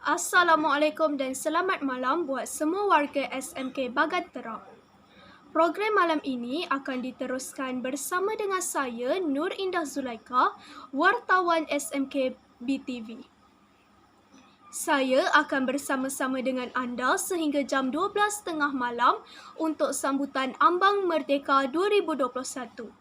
Assalamualaikum dan selamat malam buat semua warga SMK Bagan Terap. Program malam ini akan diteruskan bersama dengan saya, Nur Indah Zulaika, wartawan SMK BTV. Saya akan bersama-sama dengan anda sehingga jam 12.30 malam untuk sambutan Ambang Merdeka 2021.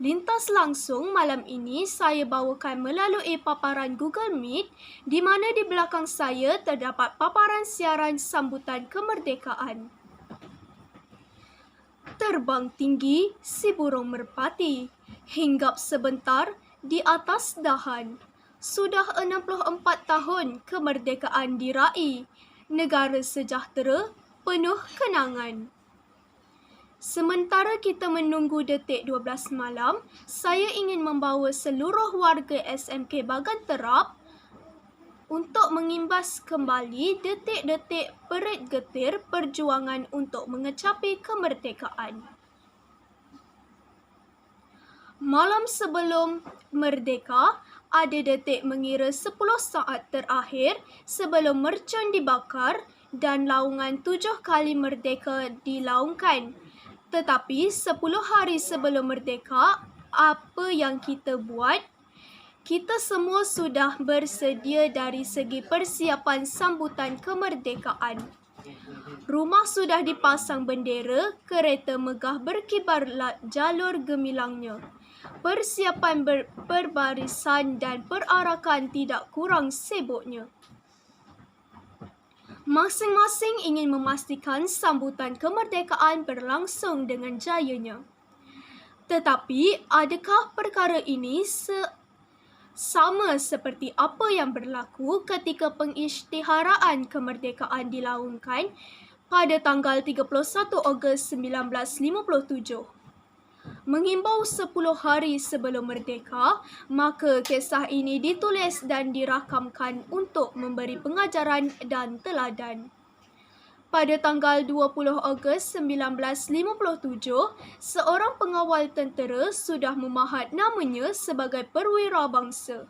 Lintas langsung malam ini saya bawakan melalui paparan Google Meet di mana di belakang saya terdapat paparan siaran sambutan kemerdekaan. Terbang tinggi si burung merpati, hinggap sebentar di atas dahan. Sudah 64 tahun kemerdekaan diraih, negara sejahtera penuh kenangan. Sementara kita menunggu detik 12 malam, saya ingin membawa seluruh warga SMK Bagan Terap untuk mengimbas kembali detik-detik perit getir perjuangan untuk mengecapi kemerdekaan. Malam sebelum merdeka, ada detik mengira 10 saat terakhir sebelum mercon dibakar dan laungan 7 kali merdeka dilaungkan. Tetapi 10 hari sebelum merdeka, apa yang kita buat? Kita semua sudah bersedia dari segi persiapan sambutan kemerdekaan. Rumah sudah dipasang bendera, kereta megah berkibar jalur gemilangnya. Persiapan berbarisan dan perarakan tidak kurang sibuknya. Masing-masing ingin memastikan sambutan kemerdekaan berlangsung dengan jayanya. Tetapi, adakah perkara ini sama seperti apa yang berlaku ketika pengisytiharaan kemerdekaan dilaungkan pada tanggal 31 Ogos 1957? Mengimbau 10 hari sebelum merdeka, maka kisah ini ditulis dan dirakamkan untuk memberi pengajaran dan teladan. Pada tanggal 20 Ogos 1957, seorang pengawal tentera sudah memahat namanya sebagai perwira bangsa.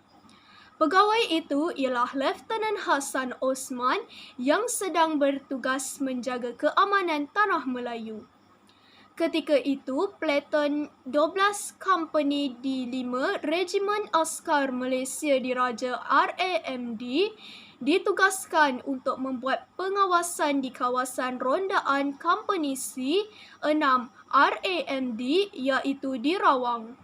Pegawai itu ialah Lieutenant Hassan Osman yang sedang bertugas menjaga keamanan Tanah Melayu. Ketika itu, Platoon 12 Kompani D5 Regimen Askar Malaysia Diraja RAMD ditugaskan untuk membuat pengawasan di kawasan rondaan Kompani C6 RAMD iaitu di Rawang.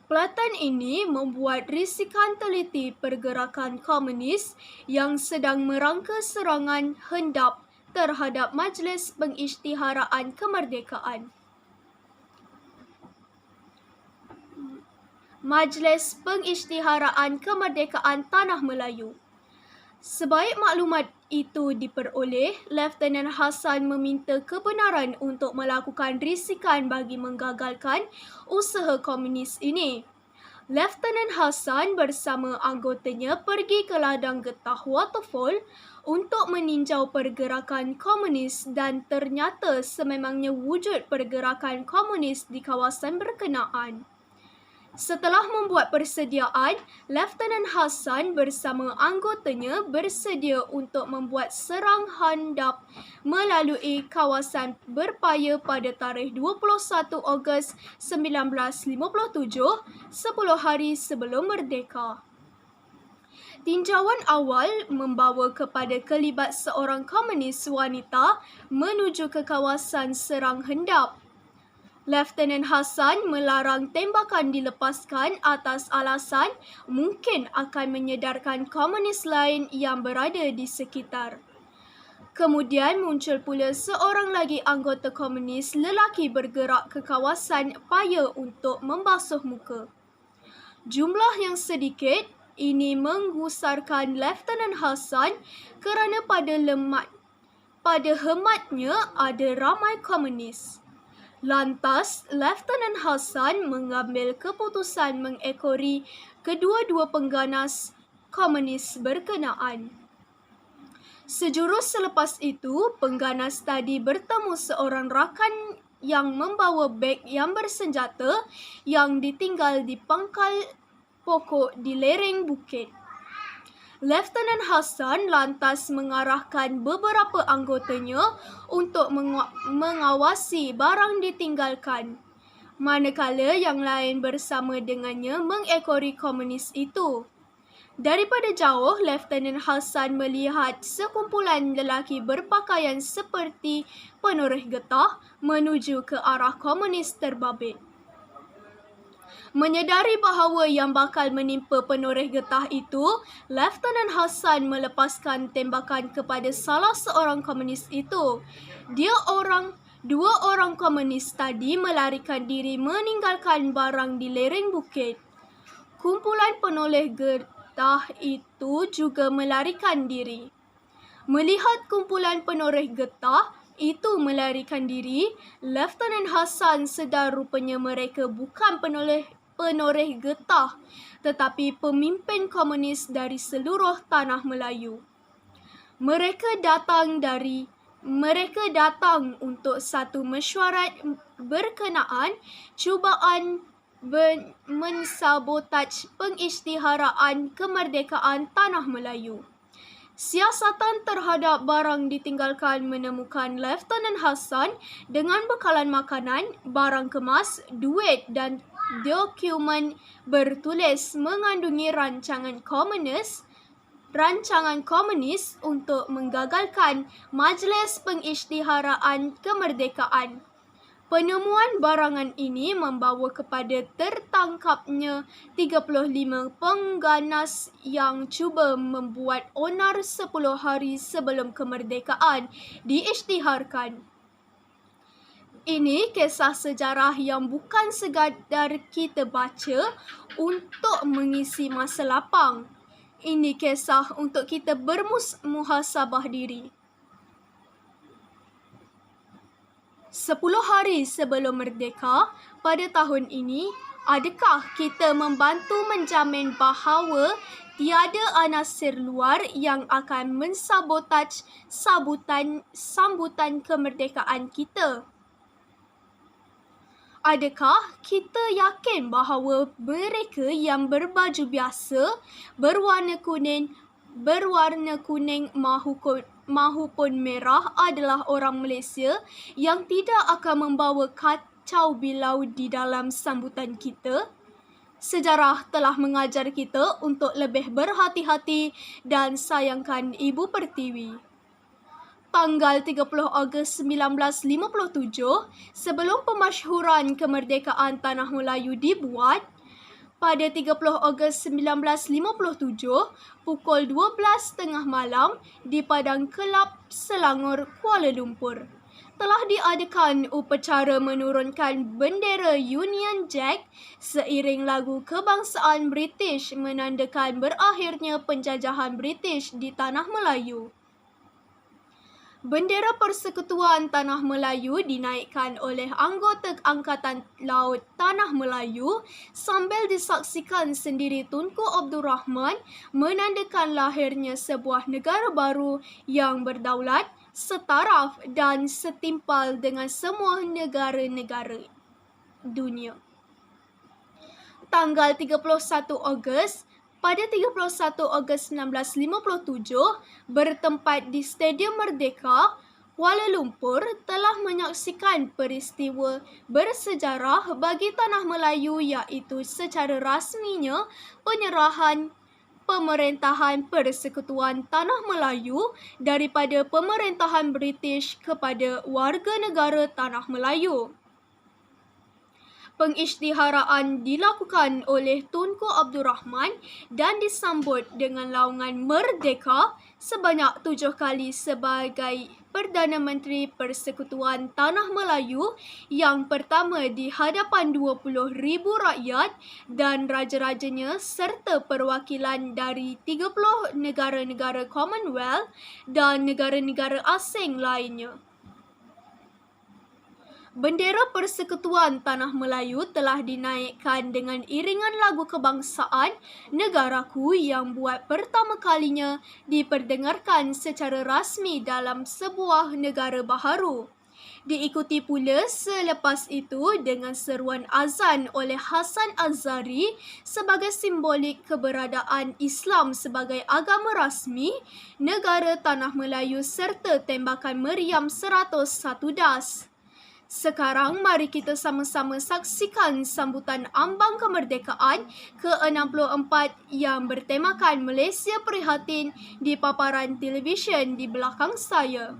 Platoon ini membuat risikan teliti pergerakan komunis yang sedang merangka serangan hendap terhadap Majlis Pengisytiharaan Kemerdekaan. Majlis Pengisytiharaan Kemerdekaan Tanah Melayu. Sebaik maklumat itu diperoleh, Lieutenant Hassan meminta kebenaran untuk melakukan risikan bagi menggagalkan usaha komunis ini. Lieutenant Hassan bersama anggotanya pergi ke ladang getah Waterfall untuk meninjau pergerakan komunis dan ternyata sememangnya wujud pergerakan komunis di kawasan berkenaan. Setelah membuat persediaan, Lieutenant Hassan bersama anggotanya bersedia untuk membuat serang handap melalui kawasan berpaya pada tarikh 21 Ogos 1957, 10 hari sebelum merdeka. Tinjauan awal membawa kepada kelibat seorang komunis wanita menuju ke kawasan serang hendap. Lieutenant Hassan melarang tembakan dilepaskan atas alasan mungkin akan menyedarkan komunis lain yang berada di sekitar. Kemudian muncul pula seorang lagi anggota komunis lelaki bergerak ke kawasan paya untuk membasuh muka. Jumlah yang sedikit ini menggusarkan Lieutenant Hassan kerana pada hematnya ada ramai komunis. Lantas, Lieutenant Hassan mengambil keputusan mengekori kedua-dua pengganas komunis berkenaan. Sejurus selepas itu, pengganas tadi bertemu seorang rakan yang membawa beg yang bersenjata yang ditinggal di pangkal pokok di lereng bukit. Lieutenant Hassan lantas mengarahkan beberapa anggotanya untuk mengawasi barang ditinggalkan, manakala yang lain bersama dengannya mengekori komunis itu. Daripada jauh, Lieutenant Hassan melihat sekumpulan lelaki berpakaian seperti penoreh getah menuju ke arah komunis terbabit. Menyedari bahawa yang bakal menimpa penoreh getah itu, Lieutenant Hassan melepaskan tembakan kepada salah seorang komunis itu. Dua orang komunis tadi melarikan diri meninggalkan barang di lereng bukit. Kumpulan penoreh getah itu juga melarikan diri. Melihat kumpulan penoreh getah itu melarikan diri, Lieutenant Hassan sedar rupanya mereka bukan penoreh getah, tetapi pemimpin komunis dari seluruh tanah Melayu. Mereka datang untuk satu mesyuarat berkenaan cubaan mensabotaj pengisytiharaan kemerdekaan tanah Melayu. Siasatan terhadap barang ditinggalkan menemukan Lieutenant Hassan dengan bekalan makanan, barang kemas, duit dan dokumen bertulis mengandungi rancangan komunis untuk menggagalkan Majlis Pengisytiharaan Kemerdekaan. Penemuan barangan ini membawa kepada tertangkapnya 35 pengganas yang cuba membuat onar 10 hari sebelum kemerdekaan diisytiharkan. Ini kisah sejarah yang bukan sekadar kita baca untuk mengisi masa lapang. Ini kisah untuk kita bermuhasabah diri. 10 hari sebelum merdeka pada tahun ini, adakah kita membantu menjamin bahawa tiada anasir luar yang akan mensabotaj sambutan kemerdekaan kita? Adakah kita yakin bahawa mereka yang berbaju biasa berwarna kuning mahupun merah adalah orang Malaysia yang tidak akan membawa kacau bilau di dalam sambutan kita? Sejarah telah mengajar kita untuk lebih berhati-hati dan sayangkan Ibu Pertiwi. Tanggal 30 Ogos 1957, sebelum pemasyhuran kemerdekaan Tanah Melayu dibuat, pada 30 Ogos 1957, pukul 12.30 malam di Padang Kelab Selangor, Kuala Lumpur, telah diadakan upacara menurunkan bendera Union Jack seiring lagu kebangsaan British menandakan berakhirnya penjajahan British di Tanah Melayu. Bendera Persekutuan Tanah Melayu dinaikkan oleh anggota Angkatan Laut Tanah Melayu sambil disaksikan sendiri Tunku Abdul Rahman menandakan lahirnya sebuah negara baru yang berdaulat, setaraf dan setimpal dengan semua negara-negara dunia. Tanggal 31 Ogos Pada 31 Ogos 1957, bertempat di Stadium Merdeka, Kuala Lumpur telah menyaksikan peristiwa bersejarah bagi Tanah Melayu iaitu secara rasminya penyerahan pemerintahan Persekutuan Tanah Melayu daripada pemerintahan British kepada warga negara Tanah Melayu. Pengisytiharaan dilakukan oleh Tunku Abdul Rahman dan disambut dengan laungan merdeka sebanyak 7 kali sebagai Perdana Menteri Persekutuan Tanah Melayu yang pertama di hadapan 20,000 rakyat dan raja-rajanya serta perwakilan dari 30 negara-negara Commonwealth dan negara-negara asing lainnya. Bendera Persekutuan Tanah Melayu telah dinaikkan dengan iringan lagu kebangsaan Negaraku yang buat pertama kalinya diperdengarkan secara rasmi dalam sebuah negara baharu. Diikuti pula selepas itu dengan seruan azan oleh Hasan Azhari sebagai simbolik keberadaan Islam sebagai agama rasmi negara Tanah Melayu serta tembakan meriam 101 das. Sekarang mari kita sama-sama saksikan sambutan ambang kemerdekaan ke-64 yang bertemakan Malaysia Prihatin di paparan televisyen di belakang saya.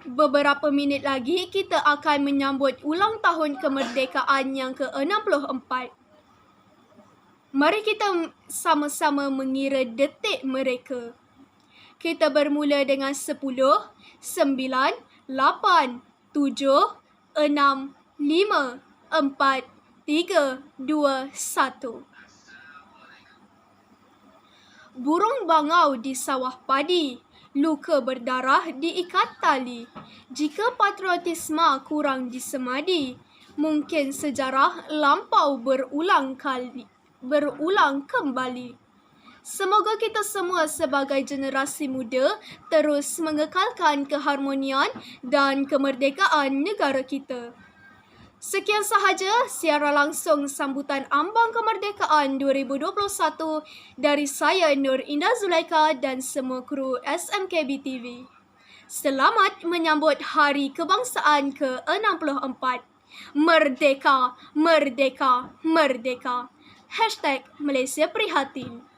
Beberapa minit lagi kita akan menyambut ulang tahun kemerdekaan yang ke-64. Mari kita sama-sama mengira detik mereka. Kita bermula dengan 10, 9, 8, 7, 6, 5, 4, 3, 2, 1. Burung bangau di sawah padi, luka berdarah diikat tali. Jika patriotisme kurang disemadi, mungkin sejarah lampau berulang kembali. Semoga kita semua sebagai generasi muda terus mengekalkan keharmonian dan kemerdekaan negara kita. Sekian sahaja siaran langsung sambutan ambang kemerdekaan 2021 dari saya Nur Indah Zulaika dan semua kru SMKB TV. Selamat menyambut Hari Kebangsaan ke-64. Merdeka, merdeka, merdeka. #Malaysia Prihatin.